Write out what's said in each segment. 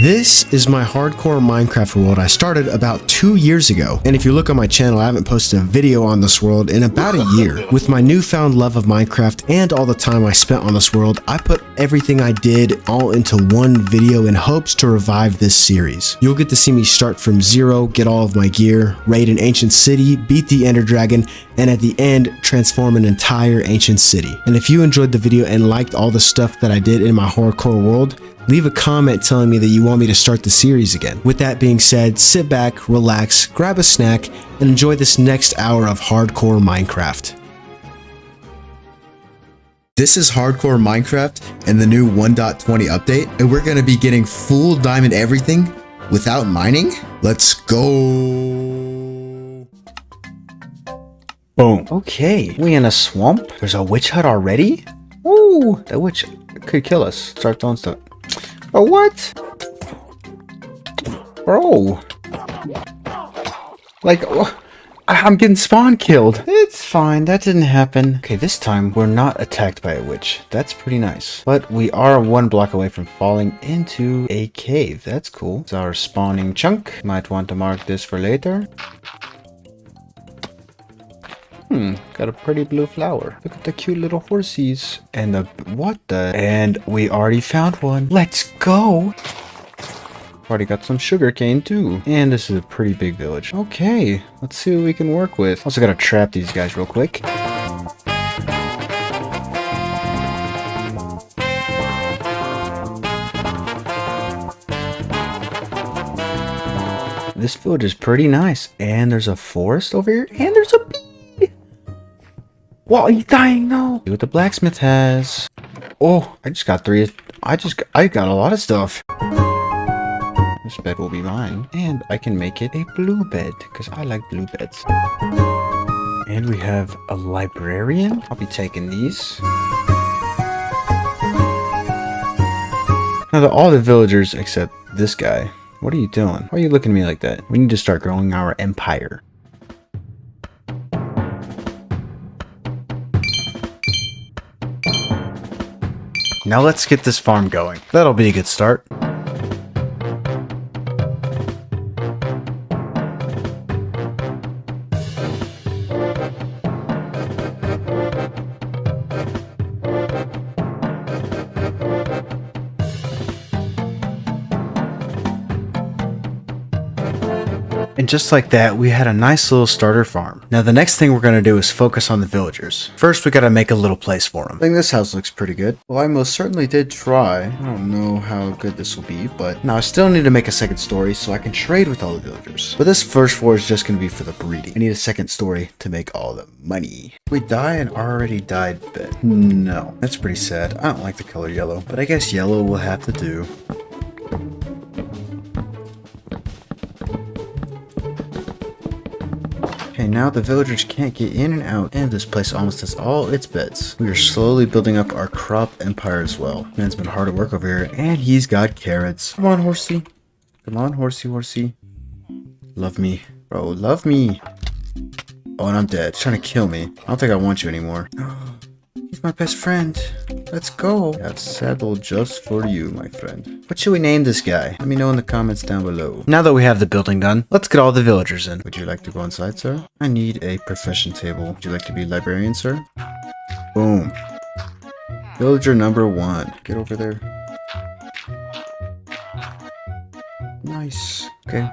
This is my hardcore Minecraft world I started about 2 years ago, and if you look on my channel, I haven't posted a video on this world in about a year. With my newfound love of Minecraft and all the time I spent on this world, I put everything I did all into one video in hopes to revive this series. You'll get to see me start from zero, get all of my gear, raid an ancient city, beat the Ender Dragon, and at the end, transform an entire ancient city. And if you enjoyed the video and liked all the stuff that I did in my hardcore world, leave a comment telling me that you want me to start the series again. With that being said, sit back, relax, grab a snack, and enjoy this next hour of hardcore Minecraft. This is hardcore Minecraft and the new 1.20 update, and we're gonna be getting full diamond everything without mining. Let's go. Boom. Okay, we in a swamp. There's a witch hut already? Ooh, that witch could kill us. Start throwing stuff. Oh, what? Bro. Like, I'm getting spawn killed. It's fine, that didn't happen. Okay, this time we're not attacked by a witch. That's pretty nice. But we are 1 block away from falling into a cave. That's cool. It's our spawning chunk. Might want to mark this for later. Got a pretty blue flower. Look at the cute little horsies. And the, what the? And we already found one. Let's go. Already got some sugar cane too. And this is a pretty big village. Okay, let's see what we can work with. Also gotta trap these guys real quick. This village is pretty nice. And there's a forest over here. And there's a bee. Whoa, he's dying now. See what the blacksmith has. Oh, I just got 3. I got a lot of stuff. This bed will be mine. And I can make it a blue bed, because I like blue beds. And we have a librarian. I'll be taking these. Now, all the villagers except this guy. What are you doing? Why are you looking at me like that? We need to start growing our empire. Now let's get this farm going. That'll be a good start. And just like that, we had a nice little starter farm. Now the next thing we're going to do is focus on the villagers. First, we got to make a little place for them. I think this house looks pretty good. Well, I most certainly did try. I don't know how good this will be, but now I still need to make a second story so I can trade with all the villagers. But this first floor is just going to be for the breeding. I need a second story to make all the money. We die an already died bed. No, that's pretty sad. I don't like the color yellow, but I guess yellow will have to do. Okay, now the villagers can't get in and out, and this place almost has all its beds. We are slowly building up our crop empire as well. Man's been hard at work over here, and he's got carrots. Come on, horsey. Come on, horsey, horsey. Love me. Bro, love me. Oh, and I'm dead. He's trying to kill me. I don't think I want you anymore. He's my best friend. Let's go. I have saddle just for you, my friend. What should we name this guy? Let me know in the comments down below. Now that we have the building done, let's get all the villagers in. Would you like to go inside, sir? I need a profession table. Would you like to be librarian, sir? Boom. Villager number 1. Get over there. Nice. Okay.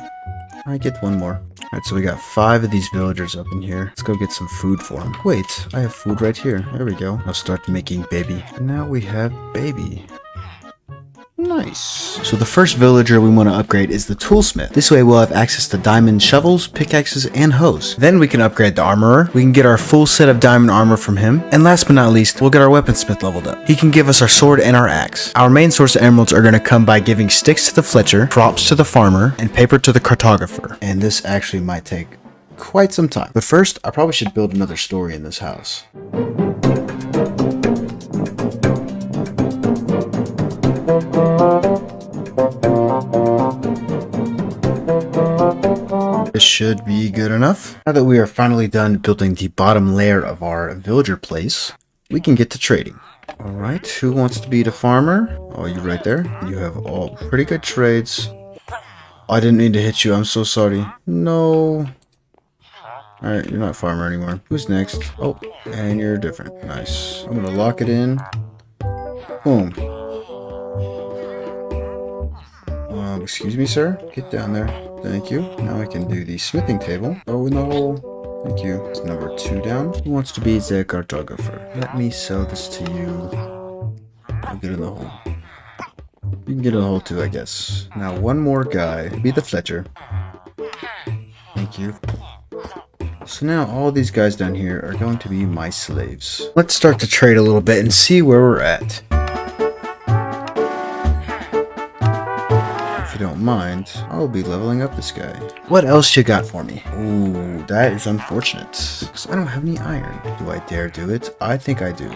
I get one more. Alright, so we got 5 of these villagers up in here. Let's go get some food for them. Wait, I have food right here. There we go. I'll start making baby. And now we have baby. Nice. So the first villager we want to upgrade is the toolsmith. This way we'll have access to diamond shovels, pickaxes, and hoes. Then we can upgrade the armorer. We can get our full set of diamond armor from him. And last but not least, we'll get our weaponsmith leveled up. He can give us our sword and our axe. Our main source of emeralds are going to come by giving sticks to the fletcher, crops to the farmer, and paper to the cartographer. And this actually might take quite some time. But first, I probably should build another story in this house. This should be good enough. Now that we are finally done building the bottom layer of our villager place, we can get to trading. Alright, who wants to be the farmer? Oh, you right there. You have all pretty good trades. I didn't mean to hit you. I'm so sorry. No. Alright, you're not farmer anymore. Who's next? Oh, and you're different. Nice. I'm gonna lock it in. Boom. Excuse me, sir. Get down there. Thank you. Now I can do the smithing table. Oh, no. Thank you. It's number 2 down. Who wants to be the cartographer? Let me sell this to you. I'll get in the hole. You can get in the hole too, I guess. Now, one more guy. Be the Fletcher. Thank you. So now all these guys down here are going to be my slaves. Let's start to trade a little bit and see where we're at. If you don't mind, I'll be leveling up this guy. What else you got for me? Ooh, that is unfortunate. Because I don't have any iron. Do I dare do it? I think I do.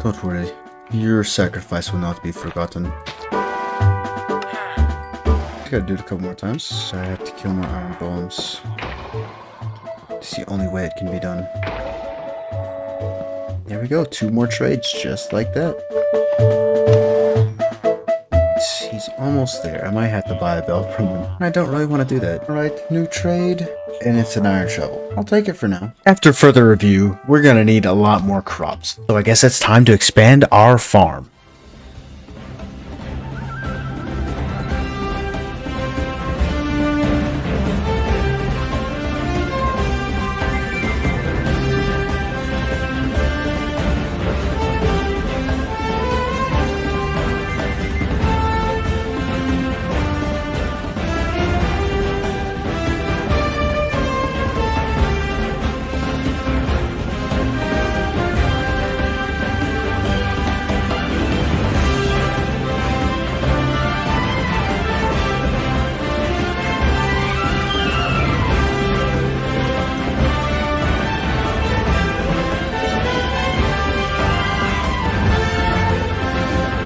Don't worry. Your sacrifice will not be forgotten. I gotta do it a couple more times. I have to kill more iron golems. It's the only way it can be done. There we go, 2 more trades, just like that. He's almost there. I might have to buy a belt from him. I don't really want to do that. Alright, new trade. And it's an iron shovel. I'll take it for now. After further review, we're gonna need a lot more crops. So I guess it's time to expand our farm.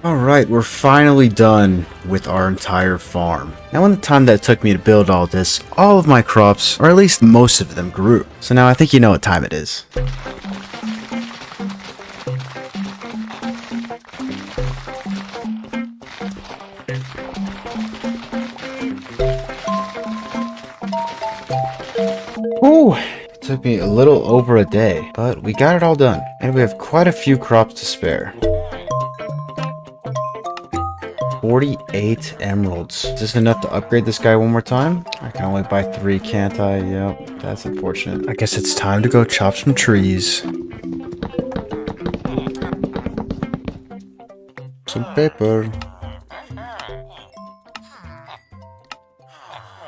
Alright, we're finally done with our entire farm. Now in the time that it took me to build all this, all of my crops, or at least most of them, grew. So now I think you know what time it is. Ooh, it took me a little over a day, but we got it all done. And we have quite a few crops to spare. 48 emeralds. Is this enough to upgrade this guy one more time? I can only buy 3, can't I? Yep, that's unfortunate. I guess it's time to go chop some trees. Some paper.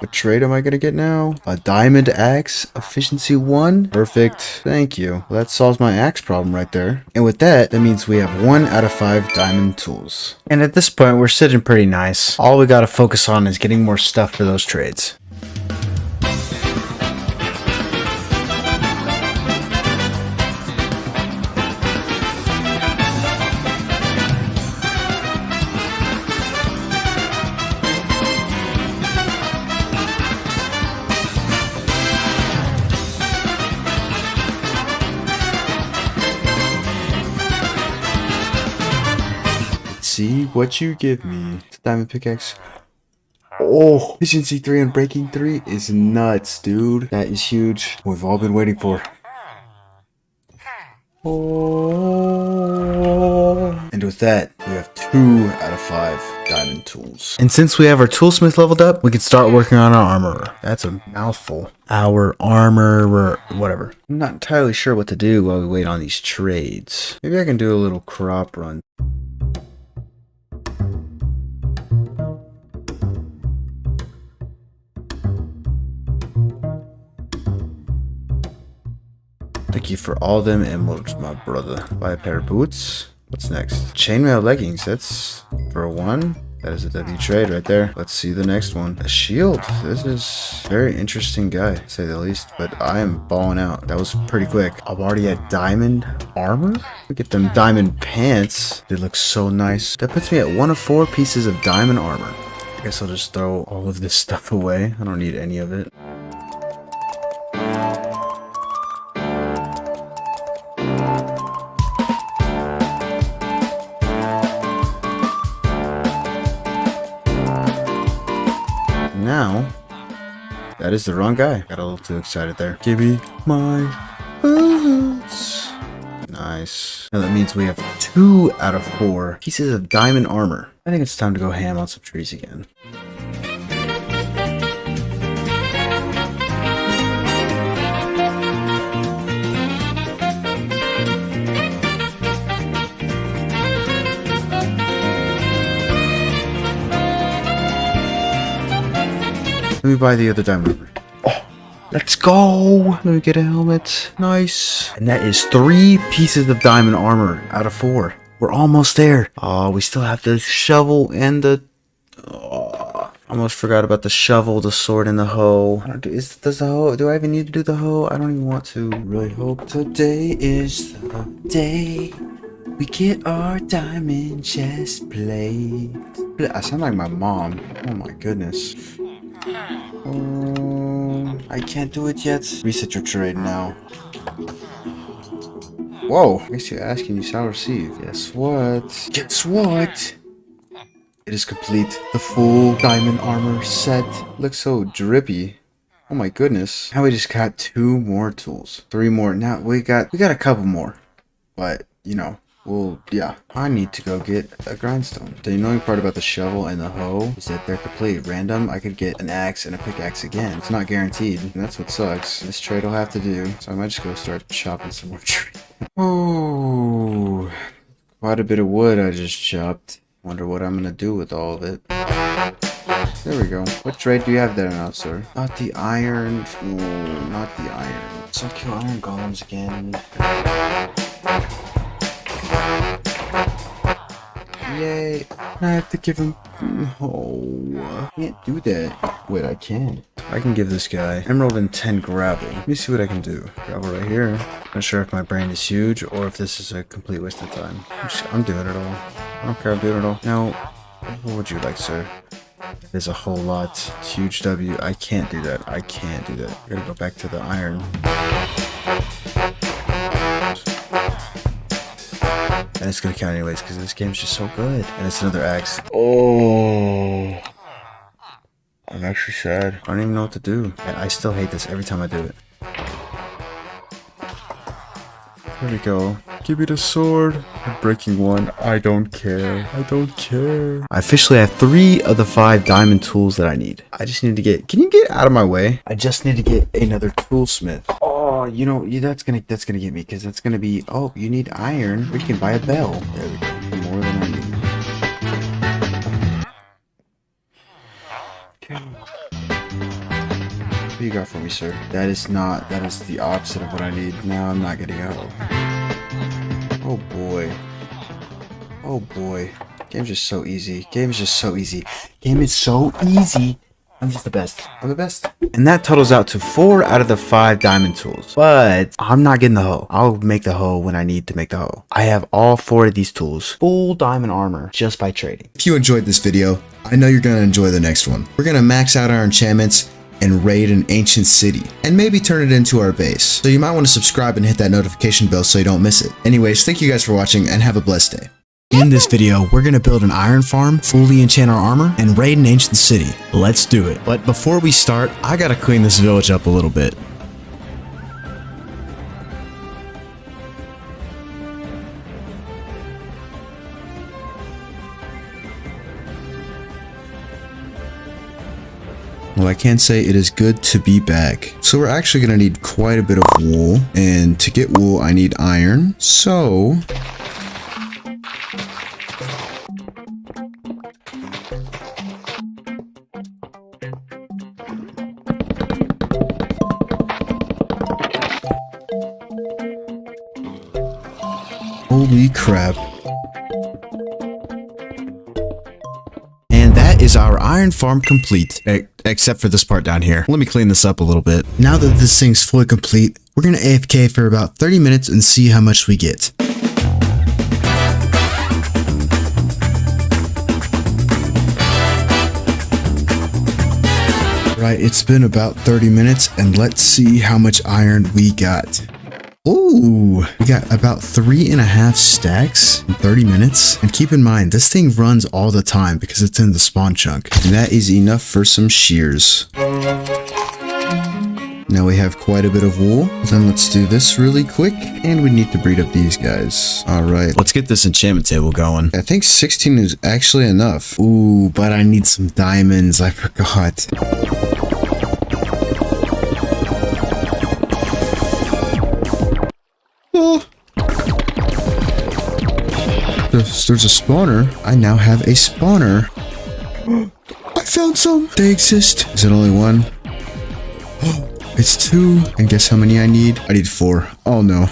What trade am I gonna get now? A diamond axe, efficiency 1. Perfect. Thank you. Well, that solves my axe problem right there. And with that, that means we have 1 out of 5 diamond tools. And at this point, we're sitting pretty nice. All we gotta focus on is getting more stuff for those trades. See what you give me. It's a diamond pickaxe. Oh, efficiency 3 and breaking 3 is nuts, dude. That is huge. We've all been waiting for. Oh. And with that, we have 2 out of 5 diamond tools. And since we have our toolsmith leveled up, we can start working on our armorer. That's a mouthful. Our armorer, whatever. I'm not entirely sure what to do while we wait on these trades. Maybe I can do a little crop run. Thank you for all them emeralds, my brother. Buy a pair of boots. What's next? Chainmail leggings. That's for 1. That is a W trade right there. Let's see the next one. A shield. This is a very interesting guy, to say the least. But I am balling out. That was pretty quick. I'm already at diamond armor. Look at them diamond pants. They look so nice. That puts me at 1 of 4 pieces of diamond armor. guess I'll just throw all of this stuff away. I don't need any of it. Now, that is the wrong guy. Got a little too excited there. Give me my boots. Nice. Now that means we have 2 out of 4 pieces of diamond armor. I think it's time to go ham on some trees again. Let me buy the other diamond armor. Oh, let's go. Let me get a helmet. Nice. And that is 3 pieces of diamond armor out of 4. We're almost there. Oh, we still have the shovel and the... Oh, almost forgot about the shovel, the sword, and the hoe. I don't do... Does the hoe... Do I even need to do the hoe? I don't even want to. Really hope today is the day we get our diamond chest plate. I sound like my mom. Oh my goodness. I can't do it yet. Reset your trade now. Whoa, I guess you're asking, you shall receive. Guess what? Guess what? It is complete. The full diamond armor set. Looks so drippy. Oh my goodness. Now we just got 2 more tools. 3 more. Now we got a couple more. But, you know. Well, yeah, I need to go get a grindstone. The annoying part about the shovel and the hoe is that they're completely random. I could get an axe and a pickaxe again. It's not guaranteed, and that's what sucks. This trade will have to do, so I might just go start chopping some more trees. Oh, quite a bit of wood I just chopped. Wonder what I'm gonna do with all of it. There we go. What trade do you have there now, sir? Not the iron. Ooh, not the iron. So kill iron golems again. Yay. I have to give him... Oh, I can't do that. Wait, I can. I can give this guy emerald and 10 gravel. Let me see what I can do. Gravel right here. Not sure if my brain is huge or if this is a complete waste of time. I'm doing it all. I don't care, I'm doing it all. Now, what would you like, sir? There's a whole lot. Huge W. I can't do that. I can't do that. I gotta go back to the iron. And it's gonna count anyways because this game's just so good. And it's another axe. Oh, I'm actually sad. I don't even know what to do. I still hate this every time I do it. There we go. Give me the sword. I'm breaking one. I don't care. I don't care. I officially have 3 of the 5 diamond tools that I need. I just need to get... Can you get out of my way? I just need to get another toolsmith. Oh, you know, that's gonna get me because that's gonna be... Oh, you need iron. We can buy a bell. There we go. More than I need. Okay. What do you got for me, sir? That is the opposite of what I need. Now I'm not getting out. Oh boy. Oh boy. Game's just so easy. Game is just so easy. Game is so easy. I'm just the best. I'm the best. And that totals out to 4 out of the 5 diamond tools. But I'm not getting the hoe. I'll make the hoe when I need to make the hoe. I have all 4 of these tools. Full diamond armor just by trading. If you enjoyed this video, I know you're going to enjoy the next one. We're going to max out our enchantments and raid an ancient city and maybe turn it into our base. So you might want to subscribe and hit that notification bell so you don't miss it. Anyways, thank you guys for watching and have a blessed day. In this video, we're going to build an iron farm, fully enchant our armor, and raid an ancient city. Let's do it. But before we start, I gotta clean this village up a little bit. Well, I can say it is good to be back. So we're actually going to need quite a bit of wool. And to get wool, I need iron. So... Holy crap. And that is our iron farm complete. Except for this part down here. Let me clean this up a little bit. Now that this thing's fully complete, we're gonna AFK for about 30 minutes and see how much we get. Right, it's been about 30 minutes and let's see how much iron we got. Ooh, we got about 3.5 stacks in 30 minutes. And keep in mind, this thing runs all the time because it's in the spawn chunk. And that is enough for some shears. Now we have quite a bit of wool. Then let's do this really quick. And we need to breed up these guys. All right, let's get this enchantment table going. I think 16 is actually enough. Ooh, but I need some diamonds. I forgot. Oh. There's a spawner. I now have a spawner. I found some. They exist. Is it only one? Oh, it's 2. And guess how many I need? I need 4. Oh no.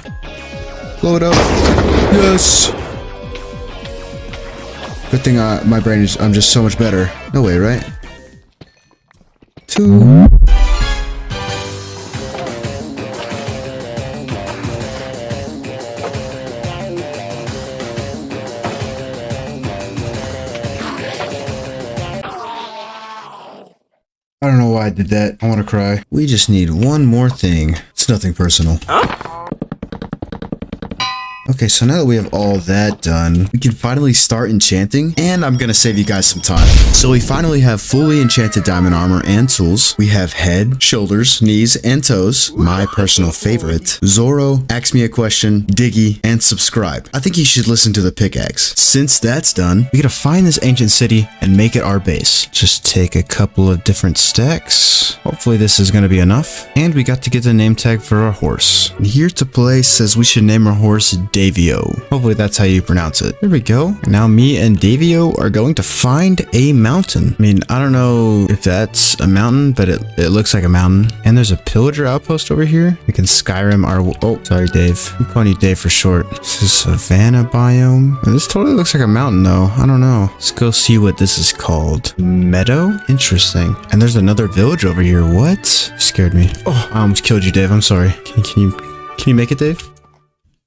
Blow it up. Yes. Good thing my brain is, I'm just so much better. No way, right? 2. I don't know why I did that. I want to cry. We just need one more thing. It's nothing personal. Okay, so now that we have all that done, we can finally start enchanting, and I'm gonna save you guys some time. So we finally have fully enchanted diamond armor and tools. We have head, shoulders, knees, and toes. My personal favorite. Zoro, ask me a question, Diggy, and subscribe. I think you should listen to the pickaxe. Since that's done, we gotta find this ancient city and make it our base. Just take a couple of different stacks. Hopefully this is gonna be enough. And we got to get the name tag for our horse. And here to play says we should name our horse Davio. Hopefully that's how you pronounce it. There we go. Now me and Davio are going to find a mountain. I mean, I don't know if that's a mountain, but it looks like a mountain. And there's a pillager outpost over here. We can Skyrim our... Oh, sorry, Dave. I'm calling you Dave for short. This is savanna biome. And this totally looks like a mountain, though. I don't know. Let's go see what this is called. Meadow? Interesting. And there's another village over here. What? You scared me. Oh, I almost killed you, Dave. I'm sorry. Can you make it, Dave?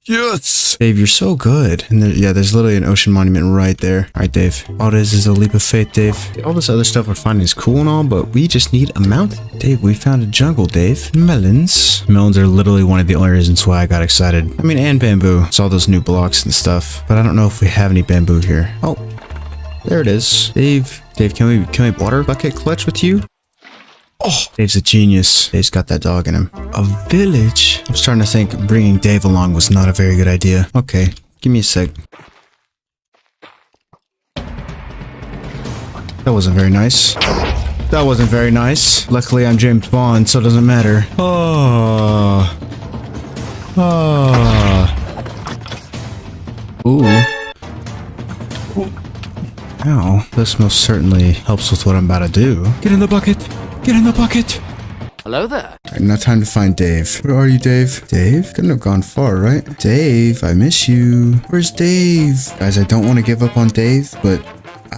Yes! Dave, you're so good. And yeah, there's literally an ocean monument right there. All right, Dave. All this is a leap of faith, Dave. All this other stuff we're finding is cool and all, but we just need a mountain. Dave, we found a jungle, Dave. Melons. Melons are literally one of the only reasons why I got excited. I mean, and bamboo. It's all those new blocks and stuff. But I don't know if we have any bamboo here. Oh, there it is. Dave, can we water bucket clutch with you? Oh, Dave's a genius. Dave's got that dog in him. A village? I'm starting to think bringing Dave along was not a very good idea. Okay, give me a sec. That wasn't very nice. That wasn't very nice. Luckily, I'm James Bond, so it doesn't matter. Oh. Oh. Ooh. Ow. This most certainly helps with what I'm about to do. Get in the bucket. Get in the bucket! Hello there. Alright, now time to find Dave. Where are you, Dave? Dave? Couldn't have gone far, right? Dave, I miss you. Where's Dave? Guys, I don't want to give up on Dave, but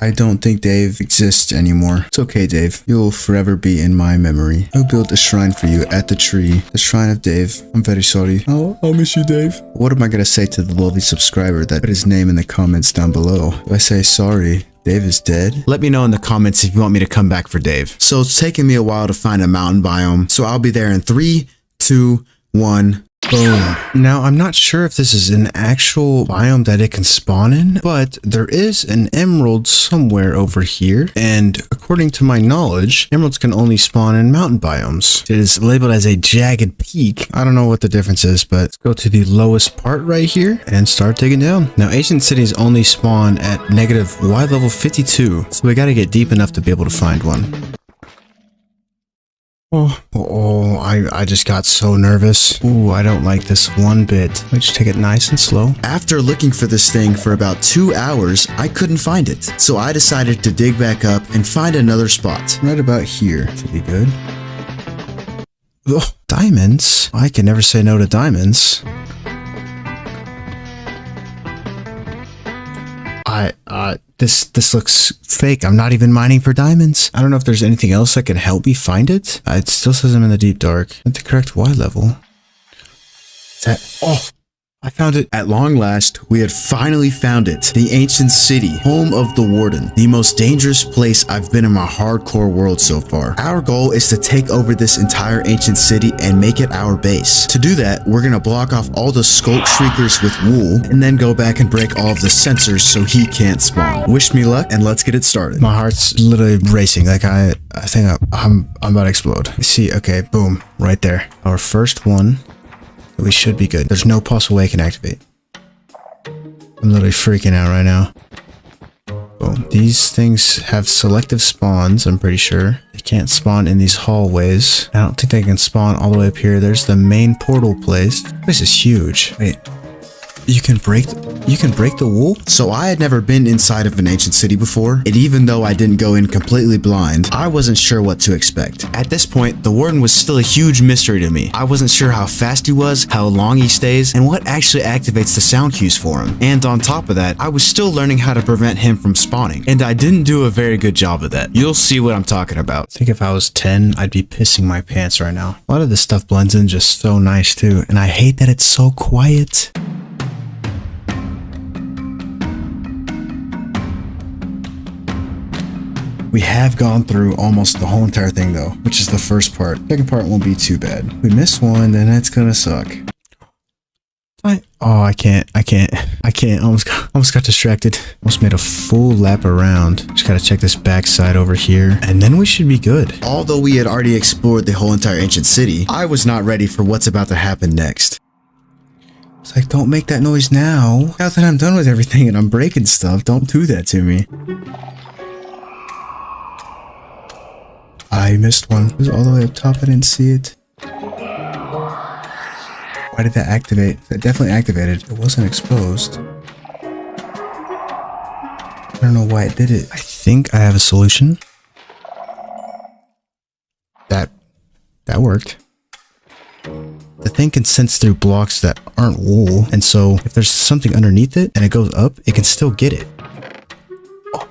I don't think Dave exists anymore. It's okay, Dave. You'll forever be in my memory. I'll build a shrine for you at the tree. The shrine of Dave. I'm very sorry. I'll miss you, Dave. What am I gonna say to the lovely subscriber that put his name in the comments down below? Do I say sorry? Dave is dead? Let me know in the comments if you want me to come back for Dave. So it's taken me a while to find a mountain biome. So I'll be there in 3, 2, 1. Boom. Now, I'm not sure if this is an actual biome that it can spawn in, but there is an emerald somewhere over here. And according to my knowledge, emeralds can only spawn in mountain biomes. It is labeled as a jagged peak. I don't know what the difference is, but let's go to the lowest part right here and start digging down. Now, ancient cities only spawn at negative Y level 52. So we got to get deep enough to be able to find one. I just got so nervous. Ooh, I don't like this one bit. Let me just take it nice and slow. After looking for this thing for about 2 hours, I couldn't find it. So I decided to dig back up and find another spot. Right about here. Should be good. Oh, diamonds? I can never say no to diamonds. This looks fake. I'm not even mining for diamonds. I don't know if there's anything else that can help me find it. It still says I'm in the deep dark. At the correct Y level. Oh, I found it. At long last, we had finally found it. The ancient city, home of the Warden. The most dangerous place I've been in my hardcore world so far. Our goal is to take over this entire ancient city and make it our base. To do that, we're gonna block off all the skulk shriekers with wool and then go back and break all of the sensors so he can't spawn. Wish me luck and let's get it started. My heart's literally racing. Like I think I'm about to explode. See, okay, boom, right there. Our first one. We should be good. There's no possible way I can activate. I'm literally freaking out right now. Boom. These things have selective spawns, I'm pretty sure. They can't spawn in these hallways. I don't think they can spawn all the way up here. There's the main portal place. This is huge. Wait. You can break the wool? So I had never been inside of an ancient city before, and even though I didn't go in completely blind, I wasn't sure what to expect. At this point, the Warden was still a huge mystery to me. I wasn't sure how fast he was, how long he stays, and what actually activates the sound cues for him. And on top of that, I was still learning how to prevent him from spawning, and I didn't do a very good job of that. You'll see what I'm talking about. I think if I was 10, I'd be pissing my pants right now. A lot of this stuff blends in just so nice too, and I hate that it's so quiet. We have gone through almost the whole entire thing though, which is the first part. Second part won't be too bad. We miss one, then that's gonna suck. I can't. Almost got distracted. Almost made a full lap around. Just gotta check this backside over here, and then we should be good. Although we had already explored the whole entire ancient city, I was not ready for what's about to happen next. It's like, don't make that noise now. Now that I'm done with everything and I'm breaking stuff, don't do that to me. I missed one. It was all the way up top. I didn't see it. Why did that activate? That definitely activated. It wasn't exposed. I don't know why it did it. I think I have a solution. That worked. The thing can sense through blocks that aren't wool, and so if there's something underneath it and it goes up, it can still get it. Oh,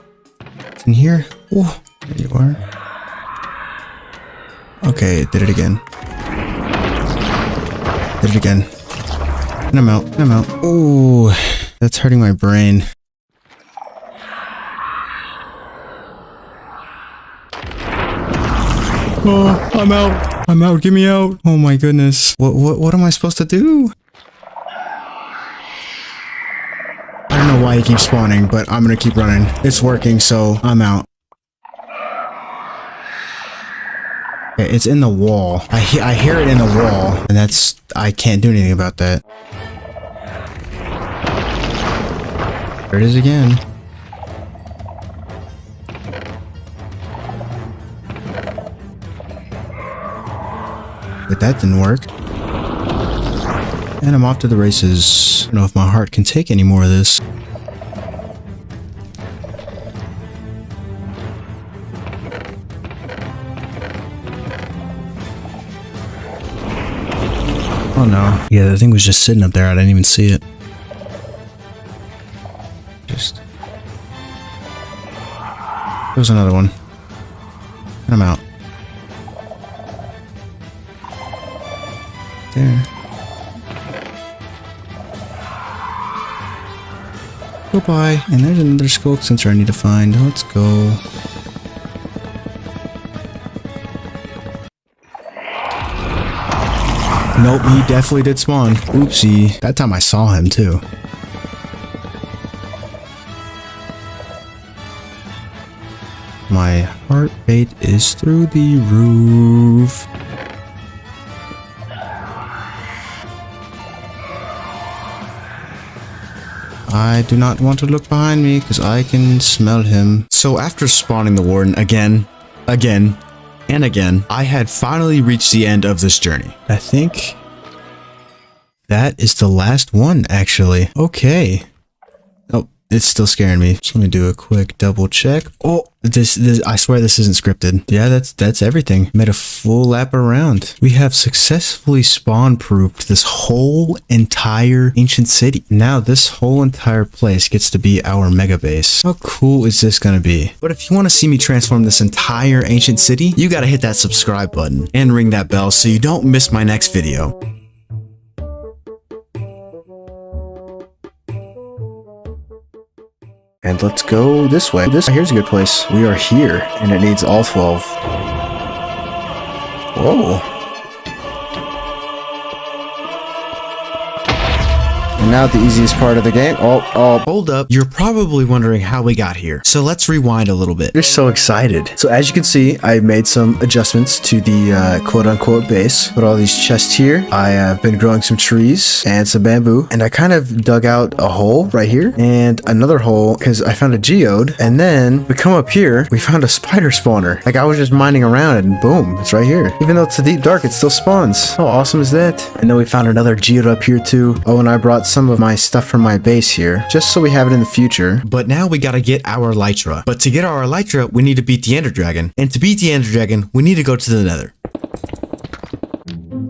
it's in here. Oh, there you are. Okay, it did it again. Did it again. And I'm out. And I'm out. Oh, that's hurting my brain. Oh, I'm out. I'm out. Get me out. Oh my goodness. What am I supposed to do? I don't know why he keeps spawning, but I'm gonna keep running. It's working, so I'm out. It's in the wall. I hear it in the wall, and I can't do anything about that. There it is again. But that didn't work. And I'm off to the races. I don't know if my heart can take any more of this. Oh no. Yeah, the thing was just sitting up there. I didn't even see it. There's another one. I'm out. There. Goodbye. And there's another skulk sensor I need to find. Let's go. Nope, he definitely did spawn. Oopsie. That time I saw him too. My heart rate is through the roof. I do not want to look behind me because I can smell him. So after spawning the Warden again, and again, I had finally reached the end of this journey. I think that is the last one, actually. Okay. Oh, it's still scaring me. Just let me do a quick double check. Oh, this I swear this isn't scripted. Yeah, that's everything. Made a full lap around. We have successfully spawn-proofed this whole entire ancient city. Now this whole entire place gets to be our mega base. How cool is this gonna be? But if you want to see me transform this entire ancient city, you gotta hit that subscribe button and ring that bell so you don't miss my next video. And let's go this way. Here's a good place. We are here, and it needs all 12. Whoa. And now the easiest part of the game. Oh. Hold up, you're probably wondering how we got here. So let's rewind a little bit. You're so excited. So as you can see, I made some adjustments to the quote-unquote base. Put all these chests here. I have been growing some trees and some bamboo. And I kind of dug out a hole right here and another hole because I found a geode. And then we come up here, we found a spider spawner. Like I was just mining around and boom, it's right here. Even though it's a deep dark, it still spawns. How awesome is that? And then we found another geode up here too. Oh, and I brought some of my stuff from my base here just so we have it in the future. But now we gotta get our elytra. But to get our elytra, we need to beat the ender dragon. And to beat the ender dragon, we need to go to the nether.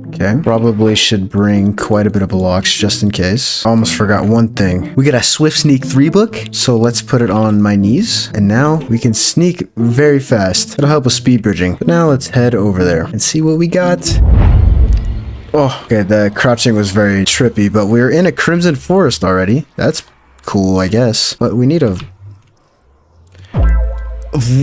Okay, probably should bring quite a bit of blocks just in case. Almost forgot one thing. We got a Swift Sneak 3 book, so let's put it on my knees. And now we can sneak very fast. It'll help with speed bridging. But now let's head over there and see what we got. Oh, okay, the crouching was very trippy, but we're in a Crimson Forest already. That's cool, I guess. But we need a...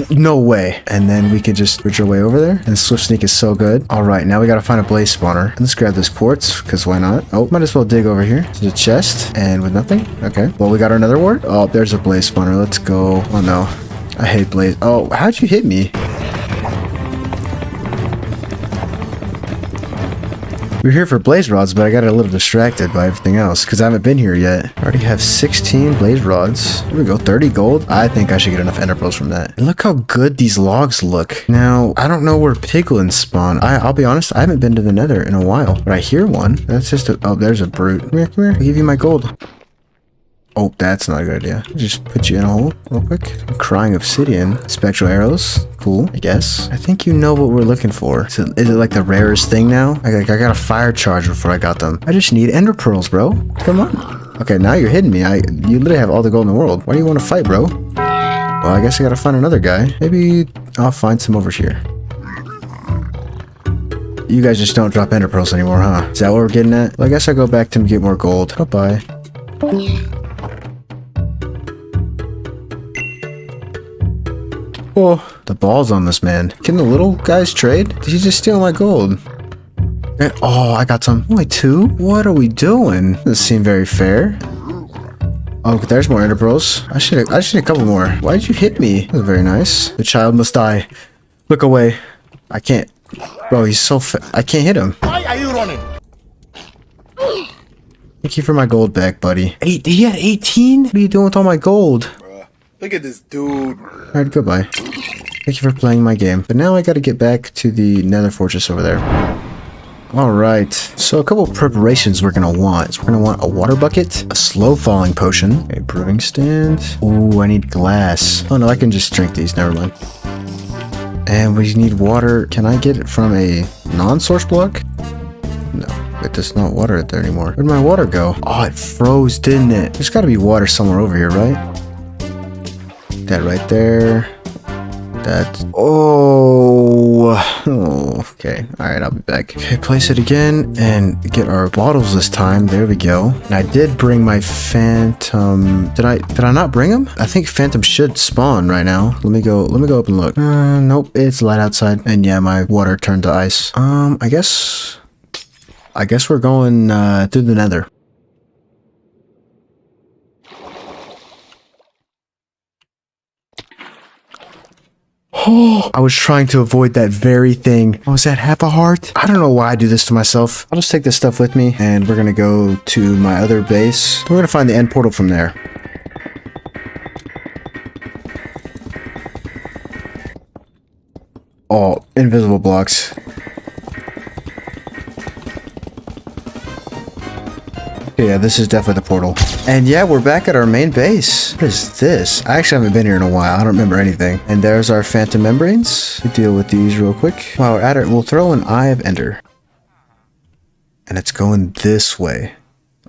No way. And then we can just bridge our way over there. And Swift Sneak is so good. Alright, now we gotta find a blaze spawner. Let's grab this quartz, because why not? Oh, might as well dig over here. There's a chest, and with nothing. Okay, well, we got our nether wart. Oh, there's a blaze spawner. Let's go. Oh, no. I hate blaze. Oh, how'd you hit me? We're here for blaze rods, but I got a little distracted by everything else because I haven't been here yet. I already have 16 blaze rods. Here we go, 30 gold. I think I should get enough ender pearls from that. And look how good these logs look. Now, I don't know where piglins spawn. I'll be honest, I haven't been to the nether in a while, but I hear one. That's just a... Oh, there's a brute. Come here, come here. I'll give you my gold. Oh, that's not a good idea. Just put you in a hole real quick. Crying obsidian. Spectral arrows. Cool, I guess. I think you know what we're looking for. Is it like the rarest thing now? I got a fire charge before I got them. I just need ender pearls, bro. Come on. Okay, now you're hitting me. You literally have all the gold in the world. Why do you want to fight, bro? Well, I guess I gotta find another guy. Maybe I'll find some over here. You guys just don't drop ender pearls anymore, huh? Is that what we're getting at? Well, I guess I'll go back to get more gold. Bye-bye. Oh, the balls on this man. Can the little guys trade? Did he just steal my gold? And, oh, I got some. Only 2? What are we doing? Doesn't seem very fair. Oh, there's more ender pearls. I should need a couple more. Why did you hit me? That's very nice. The child must die. Look away. I can't. Bro, he's so I can't hit him. Why are you running? Thank you for my gold back, buddy. He had 18? What are you doing with all my gold? Look at this dude. Alright, goodbye. Thank you for playing my game. But now I gotta get back to the nether fortress over there. Alright, so a couple of preparations we're gonna want. So we're gonna want a water bucket, a slow falling potion, a brewing stand. Ooh, I need glass. Oh no, I can just drink these, never mind. And we need water. Can I get it from a non-source block? No, it does not water it there anymore. Where'd my water go? Oh, it froze, didn't it? There's gotta be water somewhere over here, right? That right there. That's... Oh, okay. Alright, I'll be back. Okay, place it again and get our bottles this time. There we go. And I did bring my phantom... Did I not bring them? I think phantom should spawn right now. Let me go up and look. Nope, it's light outside. And yeah, my water turned to ice. I guess we're going through the nether. Oh, I was trying to avoid that very thing. Oh, is that half a heart? I don't know why I do this to myself. I'll just take this stuff with me and we're gonna go to my other base. We're gonna find the end portal from there. Oh, invisible blocks. Yeah, this is definitely the portal. And yeah, we're back at our main base. What is this? I actually haven't been here in a while. I don't remember anything. And there's our phantom membranes. We deal with these real quick. While we're at it, we'll throw an Eye of Ender. And it's going this way.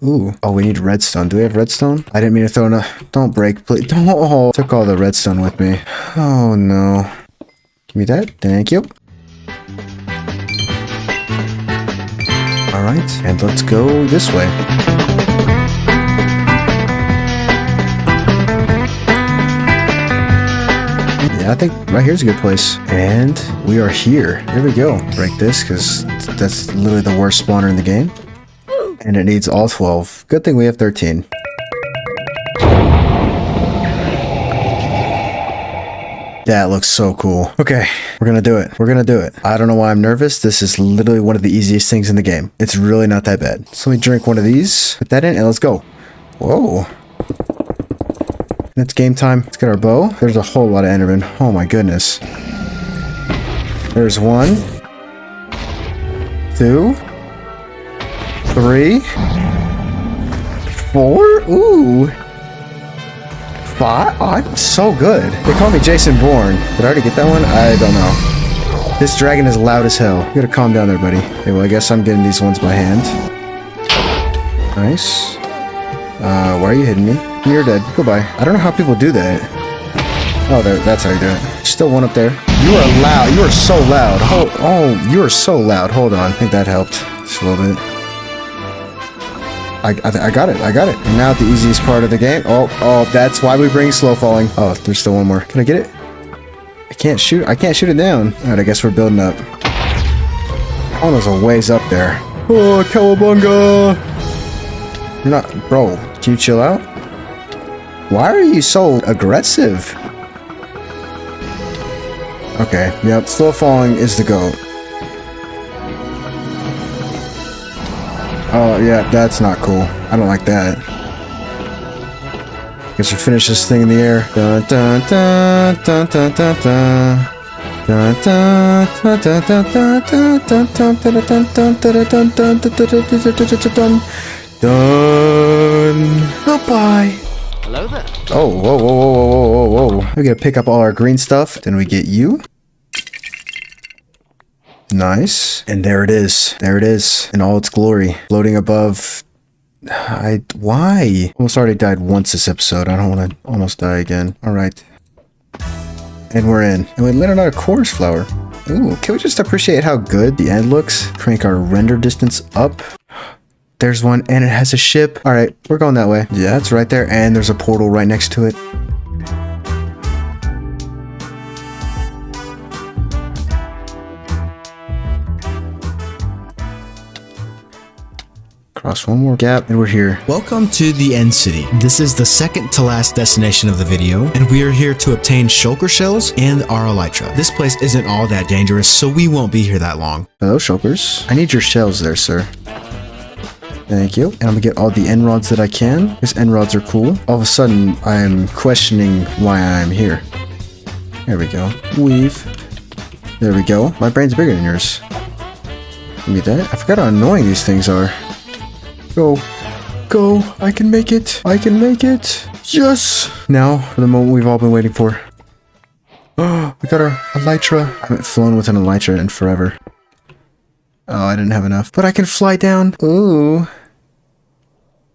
Ooh. Oh, we need redstone. Do we have redstone? I didn't mean to throw Don't break, please. Don't. Oh, took all the redstone with me. Oh, no. Give me that. Thank you. Alright, and let's go this way. Yeah, I think right here's a good place. And we are here. Here we go. Break this, because that's literally the worst spawner in the game. And it needs all 12. Good thing we have 13. That looks so cool. Okay, we're gonna do it. We're gonna do it. I don't know why I'm nervous. This is literally one of the easiest things in the game. It's really not that bad. So let me drink one of these, put that in, and let's go. Whoa. It's game time. Let's get our bow. There's a whole lot of Endermen. Oh my goodness. There's 1, 2, 3, 4. Ooh. 5? Oh, I'm so good. They call me Jason Bourne. Did I already get that one? I don't know. This dragon is loud as hell. You gotta calm down there, buddy. Okay, well, I guess I'm getting these ones by hand. Nice. Why are you hitting me? You're dead. Goodbye. I don't know how people do that. Oh, there. That's how you do it. Still one up there. You are loud. You are so loud. Oh, you are so loud. Hold on. I think that helped just a little bit. I got it. I got it. And now the easiest part of the game. Oh, that's why we bring slow falling. Oh, there's still one more. Can I get it? I can't shoot it down. All right, I guess we're building up. Oh, there's a ways up there. Oh, cowabunga. You're not, bro. Can you chill out? Why are you so aggressive? Okay, yep. Slow falling is the GOAT. Oh, yeah, that's not cool. I don't like that. Guess we finish this thing in the air. Dun dun dun dun dun dun dun. Dun dun dun dun dun dun dun dun dun dun. Done. Goodbye. Hello there. Oh, whoa, whoa, whoa, whoa, whoa, whoa. We gotta pick up all our green stuff. Then we get you. Nice. And there it is. There it is. In all its glory. Floating above. Why? Almost already died once this episode. I don't want to almost die again. Alright. And we're in. And we landed on a chorus flower. Ooh, can we just appreciate how good the end looks? Crank our render distance up. There's one, and it has a ship. Alright, we're going that way. Yeah, it's right there, and there's a portal right next to it. Cross one more gap, and we're here. Welcome to the End City. This is the second to last destination of the video, and we are here to obtain shulker shells and our elytra. This place isn't all that dangerous, so we won't be here that long. Hello, shulkers. I need your shells there, sir. Thank you. And I'm gonna get all the end rods that I can, because end rods are cool. All of a sudden, I am questioning why I'm here. There we go. Weave. There we go. My brain's bigger than yours. Give me that. I forgot how annoying these things are. Go. Go. I can make it. I can make it. Yes. Now, for the moment we've all been waiting for. Oh, we got our elytra. I haven't flown with an elytra in forever. Oh, I didn't have enough. But I can fly down. Ooh.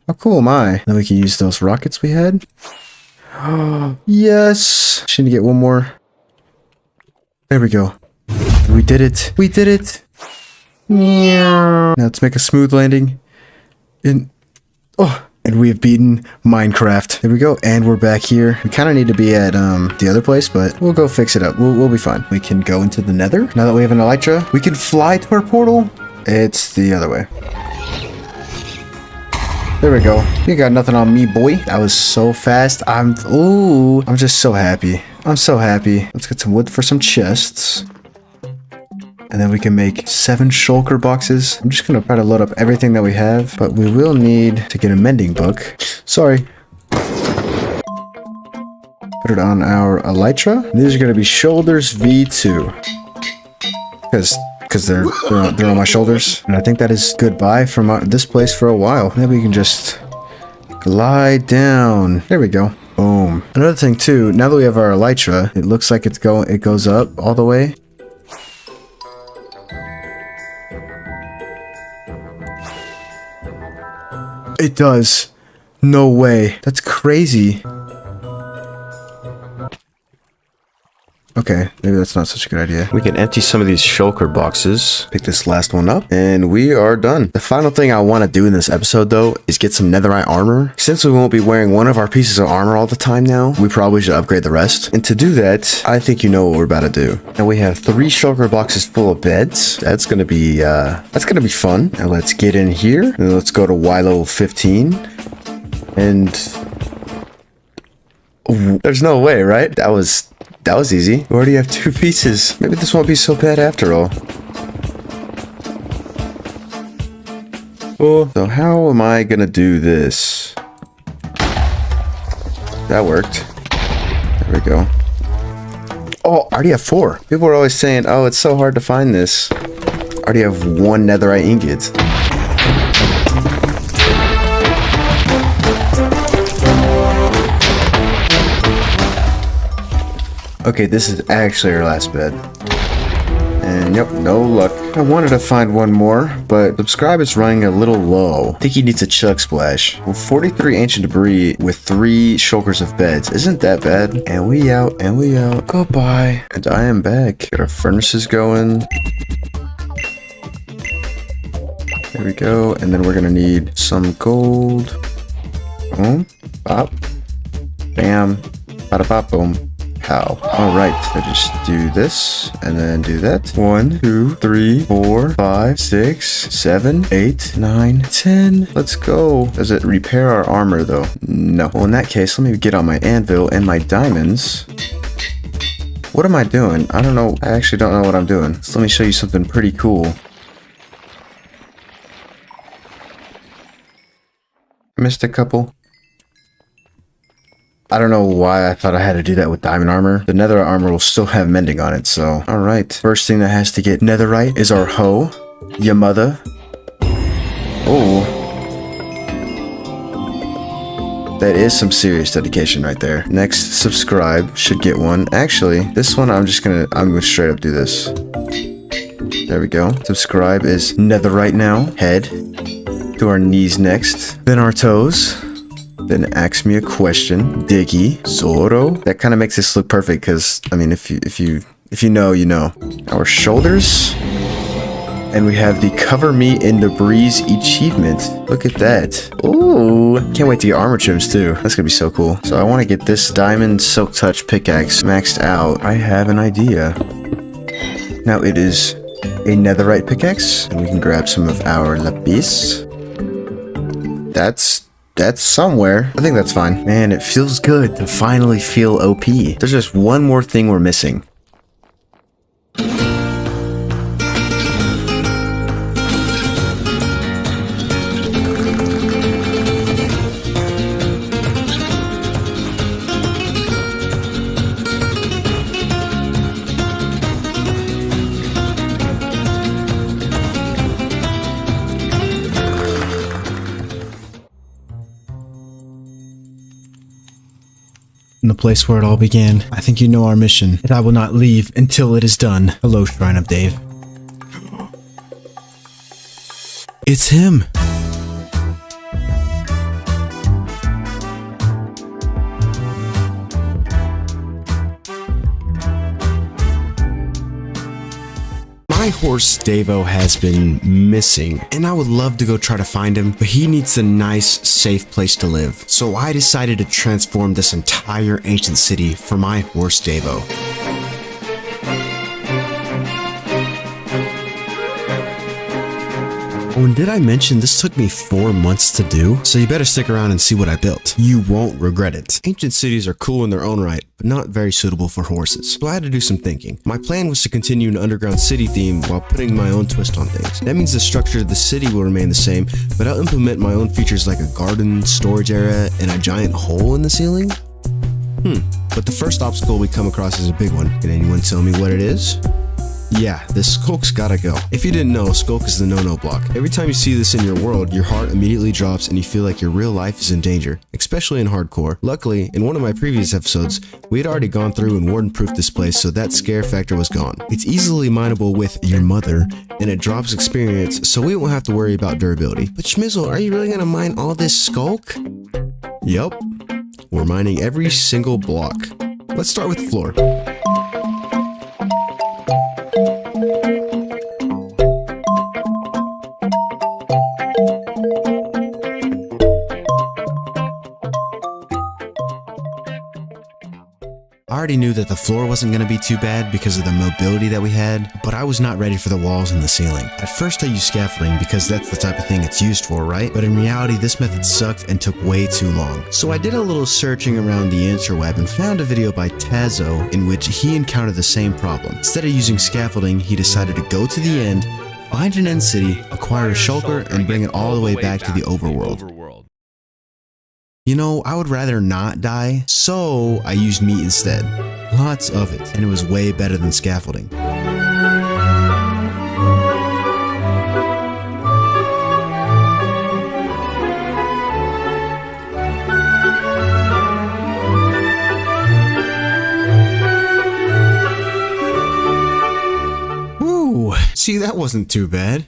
How cool am I? Then we can use those rockets we had. Oh, yes. Just need to get one more. There we go. We did it. We did it. Now let's make a smooth landing. And we have beaten Minecraft. There we go. And we're back here. We kind of need to be at the other place, but we'll go fix it up. We'll be fine. We can go into the nether. Now that we have an elytra, we can fly to our portal. It's the other way. There we go. You got nothing on me, boy. That was so fast. I'm just so happy. I'm so happy. Let's get some wood for some chests. And then we can make 7 shulker boxes. I'm just gonna try to load up everything that we have, but we will need to get a mending book. Sorry. Put it on our elytra. These are gonna be shoulders V2. Because they're on my shoulders. And I think that is goodbye from this place for a while. Maybe we can just glide down. There we go. Boom. Another thing too, now that we have our elytra, it looks like it goes up all the way. It does. No way. That's crazy. Okay, maybe that's not such a good idea. We can empty some of these shulker boxes, pick this last one up, and we are done. The final thing I want to do in this episode, though, is get some netherite armor. Since we won't be wearing one of our pieces of armor all the time now, we probably should upgrade the rest. And to do that, I think you know what we're about to do. And we have 3 shulker boxes full of beds. That's gonna be fun. Now let's get in here, and let's go to Y level 15. And there's no way, right? That was easy. We already have 2 pieces. Maybe this won't be so bad after all. Oh, so how am I gonna do this? That worked. There we go. Oh, I already have 4. People are always saying, oh, it's so hard to find this. I already have 1 netherite ingot. Okay, this is actually our last bed. And yep, no luck. I wanted to find one more, but subscribe is running a little low. I think he needs a chug splash. Well, 43 ancient debris with 3 shulkers of beds. Isn't that bad? And we out, and we out. Goodbye. And I am back. Got our furnaces going. There we go. And then we're gonna need some gold. Boom. Bop. Bam. Bada bop boom. How? Alright, I just do this and then do that. 1, 2, 3, 4, 5, 6, 7, 8, 9, 10. Let's go. Does it repair our armor though? No. Well, in that case, let me get on my anvil and my diamonds. What am I doing? I don't know. I actually don't know what I'm doing. So let me show you something pretty cool. Missed a couple. I don't know why I thought I had to do that with diamond armor. The netherite armor will still have mending on it, so... Alright, first thing that has to get netherite is our hoe. Ya mother. Oh. That is some serious dedication right there. Next, subscribe. Should get one. Actually, this one I'm gonna straight up do this. There we go. Subscribe is netherite now. Head. To our knees next. Then our toes. Then ask me a question. Diggy. Zoro. That kind of makes this look perfect because, I mean, if you know, you know. Our shoulders. And we have the cover me in debris achievement. Look at that. Ooh. Can't wait to get armor trims too. That's gonna be so cool. So I want to get this diamond silk touch pickaxe maxed out. I have an idea. Now it is a netherite pickaxe. And we can grab some of our lapis. That's somewhere. I think that's fine. Man, it feels good to finally feel OP. There's just one more thing we're missing. In the place where it all began, I think you know our mission, and I will not leave until it is done. Hello, Shrine of Dave. It's him! My horse Davo has been missing, and I would love to go try to find him, but he needs a nice, safe place to live. So I decided to transform this entire ancient city for my horse Davo. Oh, and did I mention this took me 4 months to do? So you better stick around and see what I built. You won't regret it. Ancient cities are cool in their own right, but not very suitable for horses. So I had to do some thinking. My plan was to continue an underground city theme while putting my own twist on things. That means the structure of the city will remain the same, but I'll implement my own features like a garden, storage area, and a giant hole in the ceiling. But the first obstacle we come across is a big one. Can anyone tell me what it is? Yeah, this skulk's gotta go. If you didn't know, skulk is the no-no block. Every time you see this in your world, your heart immediately drops and you feel like your real life is in danger, especially in hardcore. Luckily, in one of my previous episodes, we had already gone through and warden-proofed this place, so that scare factor was gone. It's easily mineable with your mother, and it drops experience, so we won't have to worry about durability. But Schmizzle, are you really gonna mine all this skulk? Yup. We're mining every single block. Let's start with the floor. I already knew that the floor wasn't going to be too bad because of the mobility that we had, but I was not ready for the walls and the ceiling. At first I used scaffolding because that's the type of thing it's used for, right? But in reality, this method sucked and took way too long. So I did a little searching around the interweb and found a video by Tazo in which he encountered the same problem. Instead of using scaffolding, he decided to go to the end, find an end city, acquire a shulker, and bring it all the way back to the overworld. You know, I would rather not die, so I used meat instead. Lots of it, and it was way better than scaffolding. Ooh, see, that wasn't too bad.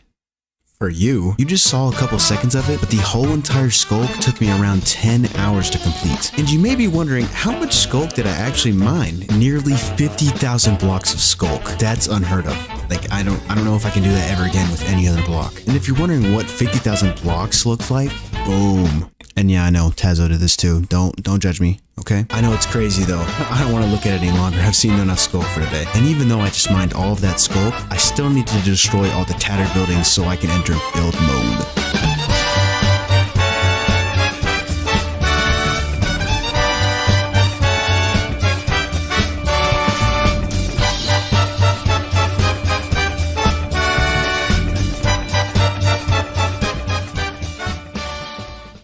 For you just saw a couple seconds of it, but the whole entire sculk took me around 10 hours to complete. And you may be wondering, how much sculk did I actually mine? Nearly 50,000 blocks of sculk. That's unheard of. Like, I don't know if I can do that ever again with any other block. And if you're wondering what 50,000 blocks look like, boom. And yeah, I know, Tazo did this too. Don't judge me, okay? I know it's crazy though. I don't want to look at it any longer. I've seen enough sculk for today. And even though I just mined all of that sculk, I still need to destroy all the tattered buildings so I can enter build mode.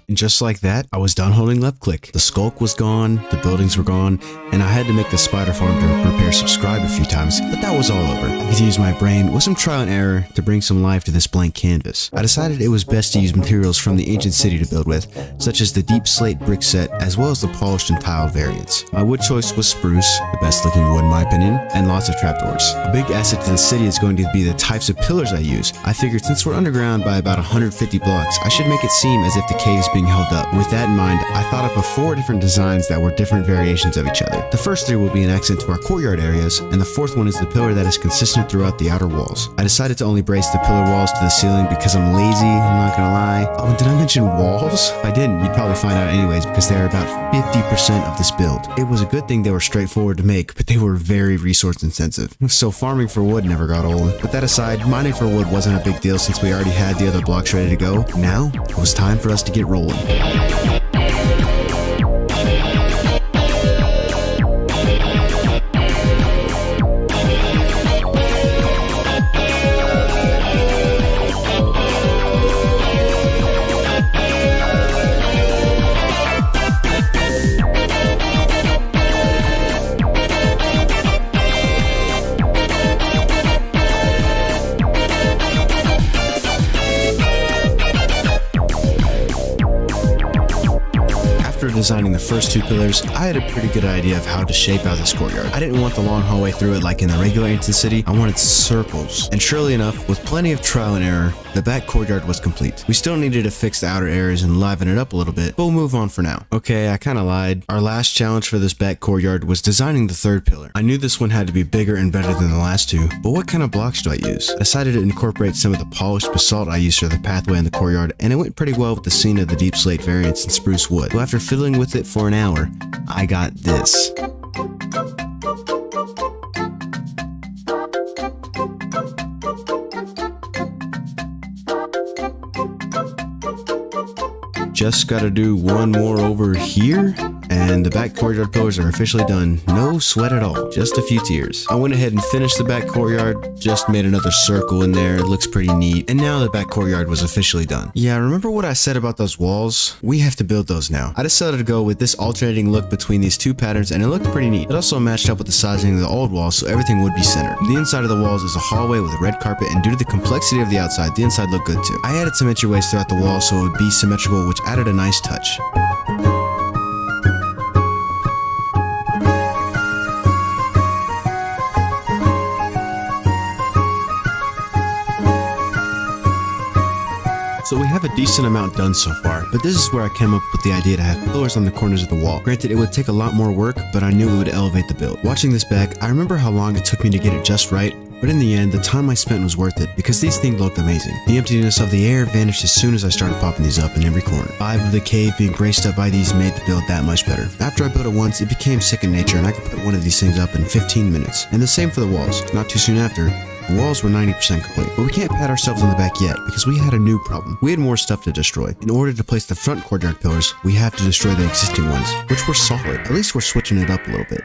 And just like that, I was done holding left click. The sculk was gone, the buildings were gone, and I had to make the spider farm to prepare subscribe a few times, but that was all over. I had to use my brain with some trial and error to bring some life to this blank canvas. I decided it was best to use materials from the ancient city to build with, such as the deep slate brick set, as well as the polished and tiled variants. My wood choice was spruce, the best looking wood in my opinion, and lots of trapdoors. A big asset to the city is going to be the types of pillars I use. I figured since we're underground by about 150 blocks, I should make it seem as if the cave is being held up. With that in mind, I thought up of 4 different designs that were different variations of each other. The first 3 will be an accent to our courtyard areas, and the 4th one is the pillar that is consistent throughout the outer walls. I decided to only brace the pillar walls to the ceiling because I'm lazy, I'm not gonna lie. Oh, and did I mention walls? If I didn't, you'd probably find out anyways because they're about 50% of this build. It was a good thing they were straightforward to make, but they were very resource intensive. So farming for wood never got old. But that aside, mining for wood wasn't a big deal since we already had the other blocks ready to go. Now, it was time for us to get rolling. After designing the first 2 pillars, I had a pretty good idea of how to shape out this courtyard. I didn't want the long hallway through it like in the regular ancient city, I wanted circles. And surely enough, with plenty of trial and error, the back courtyard was complete. We still needed to fix the outer areas and liven it up a little bit, but we'll move on for now. Okay, I kinda lied. Our last challenge for this back courtyard was designing the 3rd pillar. I knew this one had to be bigger and better than the last 2, but what kind of blocks do I use? I decided to incorporate some of the polished basalt I used for the pathway in the courtyard, and it went pretty well with the scene of the deep slate variants and spruce wood. So after fiddling with it for an hour, I got this. Just gotta do one more over here, and the back courtyard pillars are officially done. No sweat at all, just a few tears. I went ahead and finished the back courtyard, just made another circle in there, it looks pretty neat, and now the back courtyard was officially done. Yeah, remember what I said about those walls? We have to build those now. I decided to go with this alternating look between these 2 patterns, and it looked pretty neat. It also matched up with the sizing of the old walls, so everything would be centered. The inside of the walls is a hallway with a red carpet, and due to the complexity of the outside, the inside looked good too. I added some entryways throughout the wall so it would be symmetrical, which added a nice touch. So we have a decent amount done so far, but this is where I came up with the idea to have pillars on the corners of the wall. Granted, it would take a lot more work, but I knew it would elevate the build. Watching this back, I remember how long it took me to get it just right, But in the end, the time I spent was worth it because these things looked amazing. The emptiness of the air vanished as soon as I started popping these up in every corner. The vibe of the cave being graced up by these made the build that much better. After I built it once, it became second nature and I could put one of these things up in 15 minutes. And the same for the walls. Not too soon after, the walls were 90% complete, but we can't pat ourselves on the back yet because we had a new problem. We had more stuff to destroy. In order to place the front courtyard pillars, we have to destroy the existing ones, which were solid. At least we're switching it up a little bit.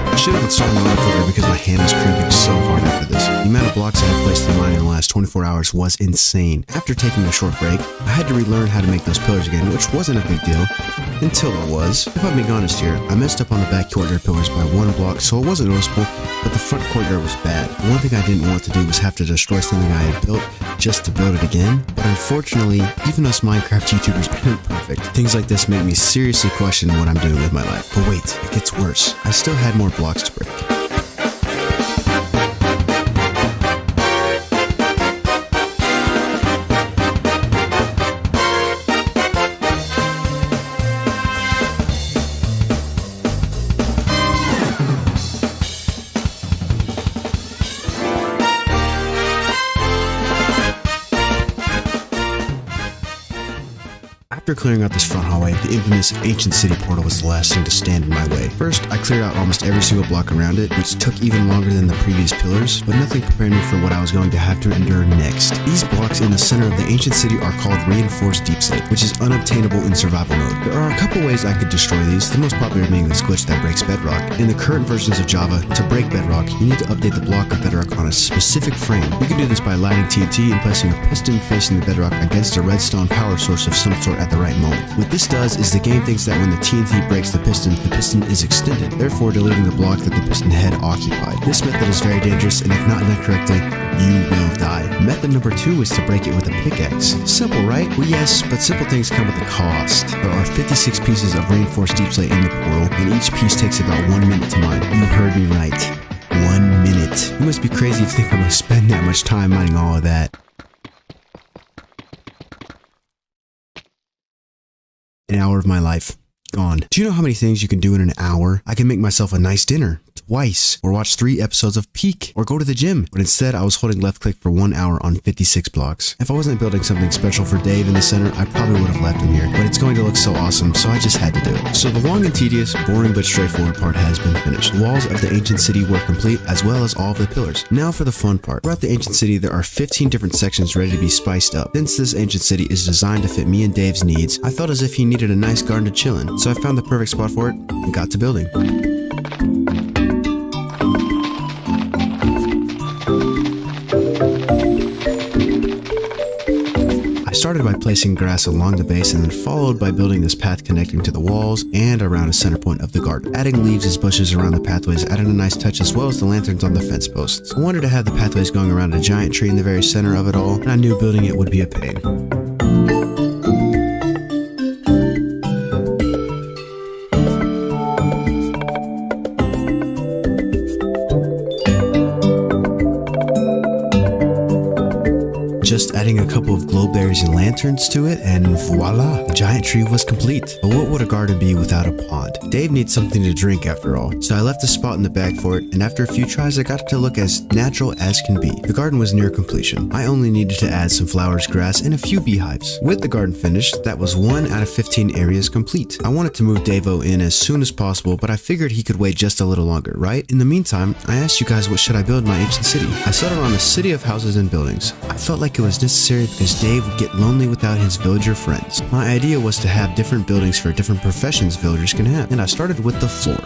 I should have installed an autoclicker because my hand is cramping so hard after this. The amount of blocks I had placed in mine in the last 24 hours was insane. After taking a short break, I had to relearn how to make those pillars again, which wasn't a big deal. Until it was. If I'm being honest here, I messed up on the back courtyard pillars by one block, so it wasn't noticeable, but the front courtyard was bad. The one thing I didn't want to do was have to destroy something I had built just to build it again. But unfortunately, even us Minecraft YouTubers aren't perfect. Things like this make me seriously question what I'm doing with my life. But wait, it gets worse. I still had more blocks to break. After clearing out this front hallway, the infamous ancient city portal was the last thing to stand in my way. First, I cleared out almost every single block around it, which took even longer than the previous pillars, but nothing prepared me for what I was going to have to endure next. These blocks in the center of the ancient city are called reinforced deep slate, which is unobtainable in survival mode. There are a couple ways I could destroy these, the most popular being this glitch that breaks bedrock. In the current versions of Java, to break bedrock, you need to update the block of bedrock on a specific frame. You can do this by lighting TNT and placing a piston facing the bedrock against a redstone power source of some sort at the right moment. What this does is the game thinks that when the TNT breaks the piston is extended, therefore deleting the block that the piston head occupied. This method is very dangerous, and if not done correctly, you will die. Method number 2 is to break it with a pickaxe. Simple, right? Well, yes, but simple things come with a cost. There are 56 pieces of reinforced deep slate in the portal, and each piece takes about 1 minute to mine. You heard me right. 1 minute. You must be crazy if you think I'm gonna spend that much time mining all of that. An hour of my life gone. Do you know how many things you can do in an hour? I can make myself a nice dinner twice, or watch 3 episodes of Peak, or go to the gym. But instead, I was holding left click for 1 hour on 56 blocks. If I wasn't building something special for Dave in the center, I probably would have left him here, but it's going to look so awesome, so I just had to do it. So the long and tedious, boring but straightforward part has been finished. The walls of the ancient city were complete, as well as all of the pillars. Now for the fun part. Throughout the ancient city, there are 15 different sections ready to be spiced up. Since this ancient city is designed to fit me and Dave's needs, I felt as if he needed a nice garden to chill in, so I found the perfect spot for it and got to building. I started by placing grass along the base and then followed by building this path connecting to the walls and around a center point of the garden. Adding leaves as bushes around the pathways added a nice touch, as well as the lanterns on the fence posts. I wanted to have the pathways going around a giant tree in the very center of it all, and I knew building it would be a pain. Just adding a couple of glowberries and lanterns to it, and voila, the giant tree was complete. But what would a garden be without a pond? Dave needs something to drink after all, so I left a spot in the bag for it, and after a few tries I got it to look as natural as can be. The garden was near completion. I only needed to add some flowers, grass, and a few beehives. With the garden finished, that was 1 out of 15 areas complete. I wanted to move Davo in as soon as possible, but I figured he could wait just a little longer, right? In the meantime, I asked you guys what should I build in my ancient city. I settled on a city of houses and buildings. I felt like it was necessary because Dave would get lonely without his villager friends. My idea was to have different buildings for different professions villagers can have, and I started with the floor.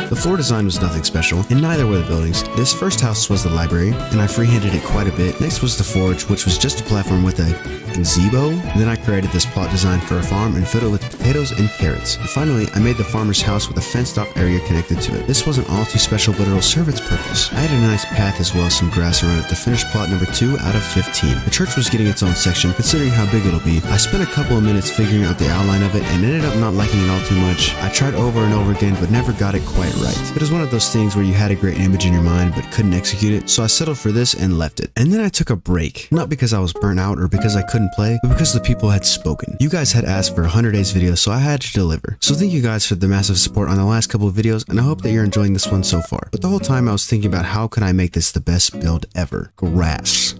The The floor design was nothing special, and neither were the buildings. This first house was the library, and I freehanded it quite a bit. Next was the forge, which was just a platform with a gazebo. Then I created this plot design for a farm and filled it with potatoes and carrots. And finally, I made the farmer's house with a fenced-off area connected to it. This wasn't all too special, but it'll serve its purpose. I had a nice path as well as some grass around it to finish plot number 2 out of 15. The church was getting its own section, considering how big it'll be. I spent a couple of minutes figuring out the outline of it and ended up not liking it all too much. I tried over and over again, but never got it quite right. It was one of those things where you had a great image in your mind, but couldn't execute it, so I settled for this and left it. And then I took a break. Not because I was burnt out or because I couldn't play, but because the people had spoken. You guys had asked for a 100 days video, so I had to deliver. So thank you guys for the massive support on the last couple of videos, and I hope that you're enjoying this one so far. But the whole time I was thinking about how can I make this the best build ever. Grass.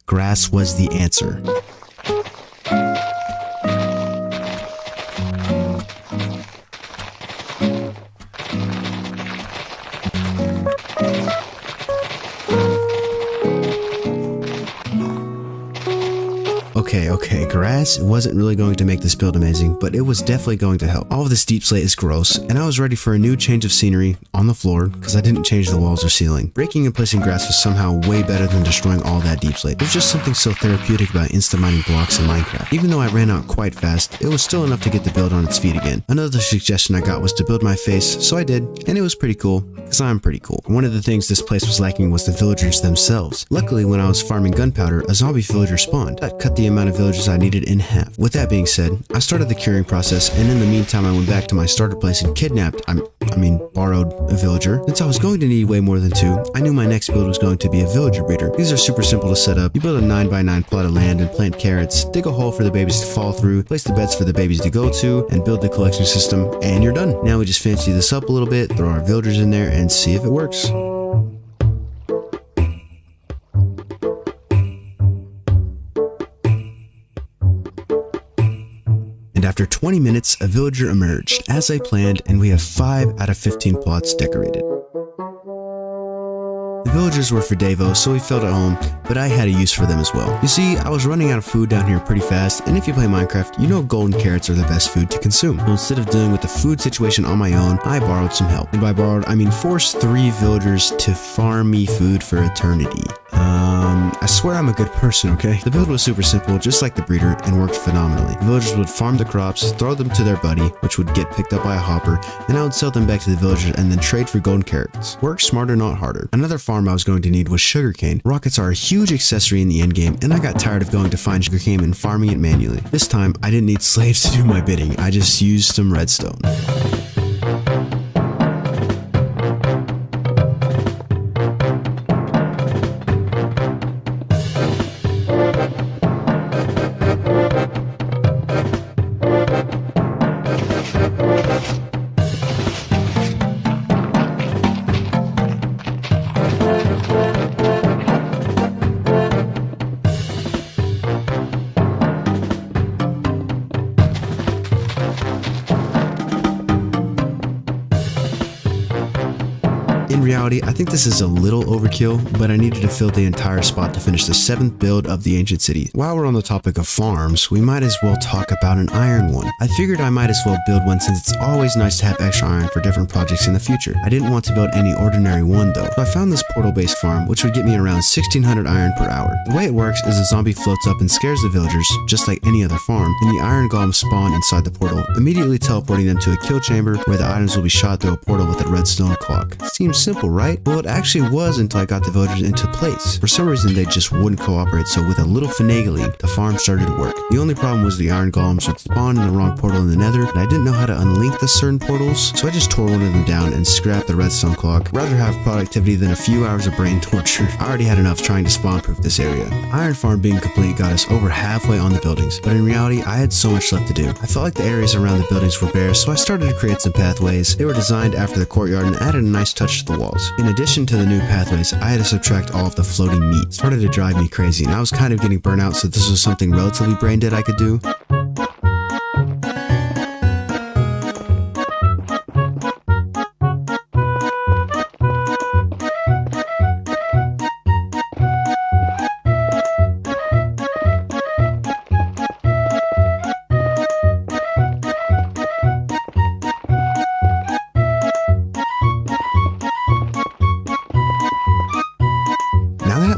Grass was the answer. Okay, grass wasn't really going to make this build amazing, but it was definitely going to help. All of this deep slate is gross, and I was ready for a new change of scenery on the floor because I didn't change the walls or ceiling. Breaking and placing grass was somehow way better than destroying all that deep slate. There's just something so therapeutic about insta mining blocks in Minecraft. Even though I ran out quite fast, it was still enough to get the build on its feet again. Another suggestion I got was to build my face, so I did, and it was pretty cool, because I'm pretty cool. One of the things this place was lacking was the villagers themselves. Luckily, when I was farming gunpowder, a zombie villager spawned. That cut the amount of villagers I needed in half. With that being said, I started the curing process, and in the meantime I went back to my starter place and kidnapped, borrowed a villager. Since I was going to need way more than 2, I knew my next build was going to be a villager breeder. These are super simple to set up. You build a 9x9 plot of land and plant carrots, dig a hole for the babies to fall through, place the beds for the babies to go to, and build the collection system, and you're done. Now we just fancy this up a little bit, throw our villagers in there, and see if it works. And after 20 minutes, a villager emerged, as I planned, and we have 5 out of 15 plots decorated. The villagers were for Davo, so he felt at home, but I had a use for them as well. You see, I was running out of food down here pretty fast, and if you play Minecraft, you know golden carrots are the best food to consume. So instead of dealing with the food situation on my own, I borrowed some help. And by borrowed, I mean forced 3 villagers to farm me food for eternity. I swear I'm a good person, okay? The build was super simple, just like the breeder, and worked phenomenally. The villagers would farm the crops, throw them to their buddy, which would get picked up by a hopper, and I would sell them back to the villagers and then trade for golden carrots. Work smarter, not harder. Another farm I was going to need was sugarcane. Rockets are a huge accessory in the endgame, and I got tired of going to find sugarcane and farming it manually. This time, I didn't need slaves to do my bidding, I just used some redstone. In reality, I think this is a little overkill, but I needed to fill the entire spot to finish the 7th build of the ancient city. While we're on the topic of farms, we might as well talk about an iron one. I figured I might as well build one since it's always nice to have extra iron for different projects in the future. I didn't want to build any ordinary one though, so I found this portal-based farm, which would get me around 1600 iron per hour. The way it works is a zombie floats up and scares the villagers, just like any other farm, and the iron golems spawn inside the portal, immediately teleporting them to a kill chamber where the items will be shot through a portal with a redstone clock. Seems simple, right? Well, it actually was until I got the villagers into place. For some reason, they just wouldn't cooperate, so with a little finagling, the farm started to work. The only problem was the iron golems would spawn in the wrong portal in the nether, and I didn't know how to unlink the certain portals, so I just tore one of them down and scrapped the redstone clock. Rather have productivity than a few hours of brain torture. I already had enough trying to spawn-proof this area. Iron farm being complete got us over halfway on the buildings, but in reality, I had so much left to do. I felt like the areas around the buildings were bare, so I started to create some pathways. They were designed after the courtyard and added a nice touch to the walls. In addition to the new pathways, I had to subtract all of the floating meat. It started to drive me crazy, and I was kind of getting burnt out, so this was something relatively brain dead I could do.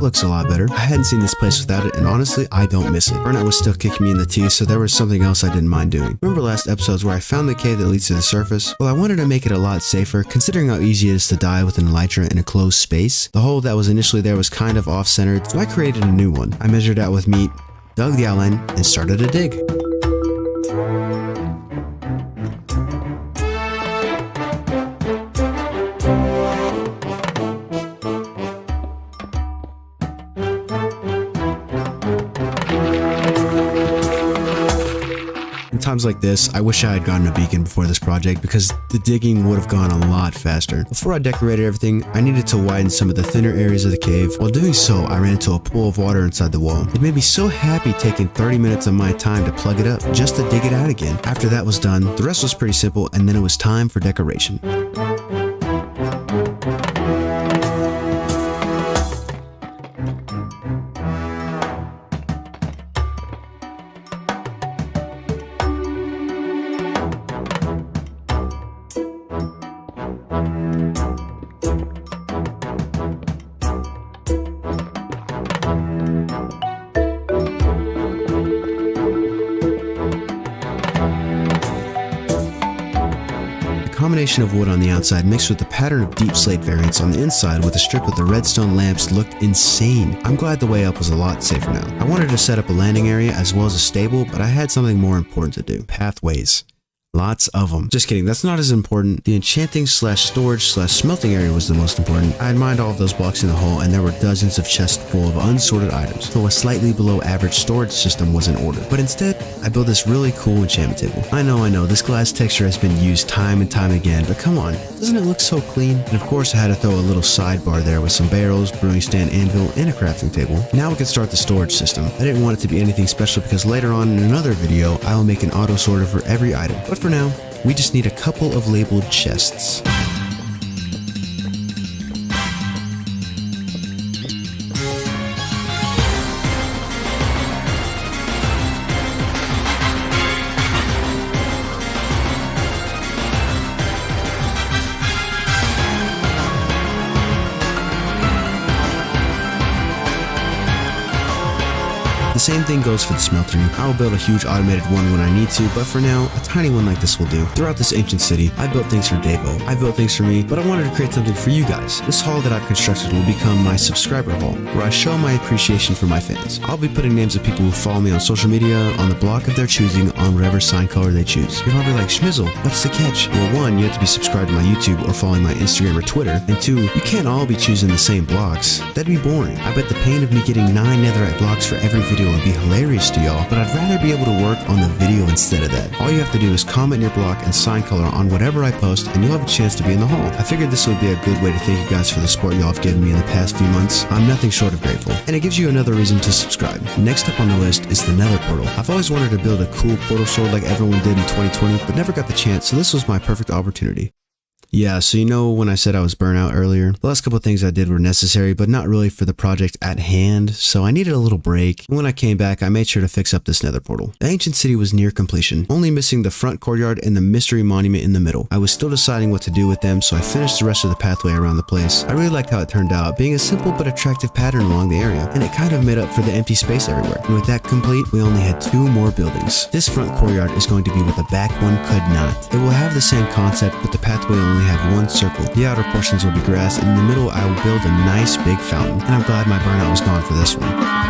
looks a lot better. I hadn't seen this place without it, and honestly, I don't miss it. Burnout was still kicking me in the teeth, so there was something else I didn't mind doing. Remember last episodes where I found the cave that leads to the surface? Well, I wanted to make it a lot safer, considering how easy it is to die with an elytra in a closed space. The hole that was initially there was kind of off-centered, so I created a new one. I measured out with meat, dug the outline, and started a dig. In times like this, I wish I had gotten a beacon before this project because the digging would have gone a lot faster. Before I decorated everything, I needed to widen some of the thinner areas of the cave. While doing so, I ran into a pool of water inside the wall. It made me so happy taking 30 minutes of my time to plug it up just to dig it out again. After that was done, the rest was pretty simple, and then it was time for decoration. Combination of wood on the outside mixed with the pattern of deep slate variants on the inside with a strip of the redstone lamps looked insane. I'm glad the way up was a lot safer now. I wanted to set up a landing area as well as a stable, but I had something more important to do. Pathways. Lots of them. Just kidding, that's not as important. The enchanting / storage / smelting area was the most important. I had mined all of those blocks in the hole, and there were dozens of chests full of unsorted items, so a slightly below average storage system was in order. But instead, I built this really cool enchantment table. I know, this glass texture has been used time and time again, but come on, doesn't it look so clean? And of course, I had to throw a little sidebar there with some barrels, brewing stand, anvil, and a crafting table. Now we can start the storage system. I didn't want it to be anything special because later on in another video, I will make an auto sorter for every item. But for now, we just need a couple of labeled chests. The same thing goes for the smeltery. I will build a huge automated one when I need to, but for now, a tiny one like this will do. Throughout this ancient city, I built things for Davo. I built things for me, but I wanted to create something for you guys. This hall that I've constructed will become my subscriber hall, where I show my appreciation for my fans. I'll be putting names of people who follow me on social media on the block of their choosing on whatever sign color they choose. You're probably like, schlmizzle, what's the catch? Well, one, you have to be subscribed to my YouTube or following my Instagram or Twitter, and two, you can't all be choosing the same blocks. That'd be boring. I bet the pain of me getting 9 netherite blocks for every video would be hilarious to y'all, but I'd rather be able to work on the video instead of that. All you have to do is comment your block and sign color on whatever I post, and you'll have a chance to be in the hall. I figured this would be a good way to thank you guys for the support y'all have given me in the past few months. I'm nothing short of grateful, and it gives you another reason to subscribe. Next up on the list is the Nether portal. I've always wanted to build a cool portal sword like everyone did in 2020, but never got the chance, so this was my perfect opportunity. Yeah, so you know when I said I was burnt out earlier? The last couple of things I did were necessary, but not really for the project at hand, so I needed a little break. And when I came back, I made sure to fix up this nether portal. The ancient city was near completion, only missing the front courtyard and the mystery monument in the middle. I was still deciding what to do with them, so I finished the rest of the pathway around the place. I really liked how it turned out, being a simple but attractive pattern along the area, and it kind of made up for the empty space everywhere. And with that complete, we only had 2 more buildings. This front courtyard is going to be what the back one could not. It will have the same concept, but the pathway will only have 1 circle. The outer portions will be grass, and in the middle I will build a nice big fountain. And I'm glad my burnout was gone for this one.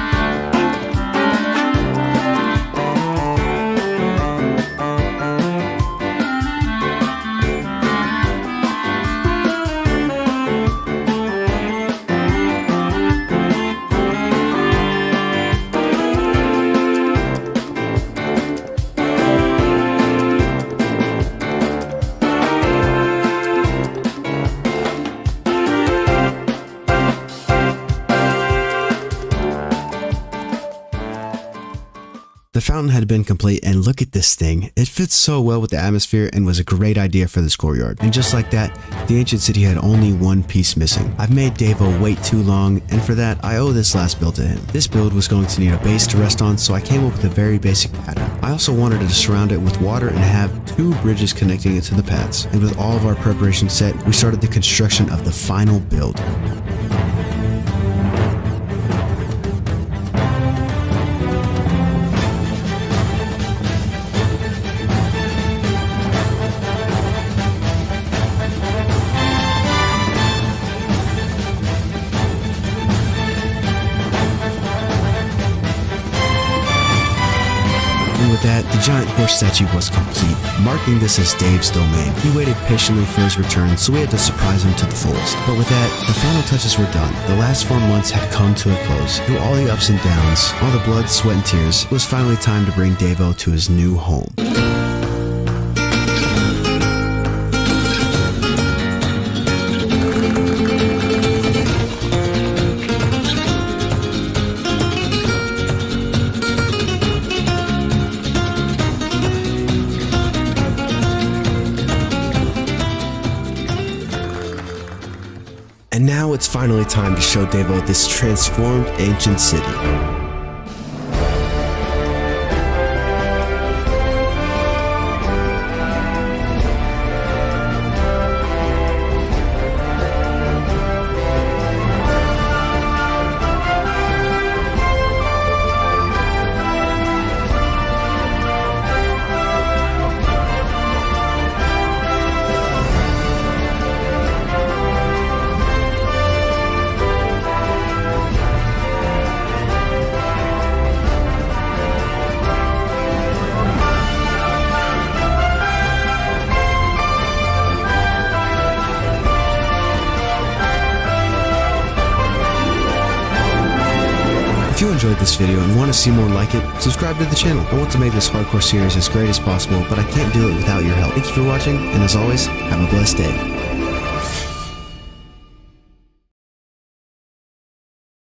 The fountain had been complete, and look at this thing. It fits so well with the atmosphere and was a great idea for this courtyard. And just like that, the ancient city had only 1 piece missing. I've made Davo wait too long, and for that, I owe this last build to him. This build was going to need a base to rest on, so I came up with a very basic pattern. I also wanted to surround it with water and have 2 bridges connecting it to the paths. And with all of our preparation set, we started the construction of the final build. giant horse statue was complete, marking this as Dave's domain. He waited patiently for his return, so we had to surprise him to the fullest. But with that, the final touches were done. The last 4 months had come to a close. Through all the ups and downs, all the blood, sweat, and tears, it was finally time to bring Davo to his new home. And now it's finally time to show Davo this transformed ancient city. If you enjoyed this video and want to see more like it, subscribe to the channel. I want to make this hardcore series as great as possible, but I can't do it without your help. Thank you for watching, and as always, have a blessed day.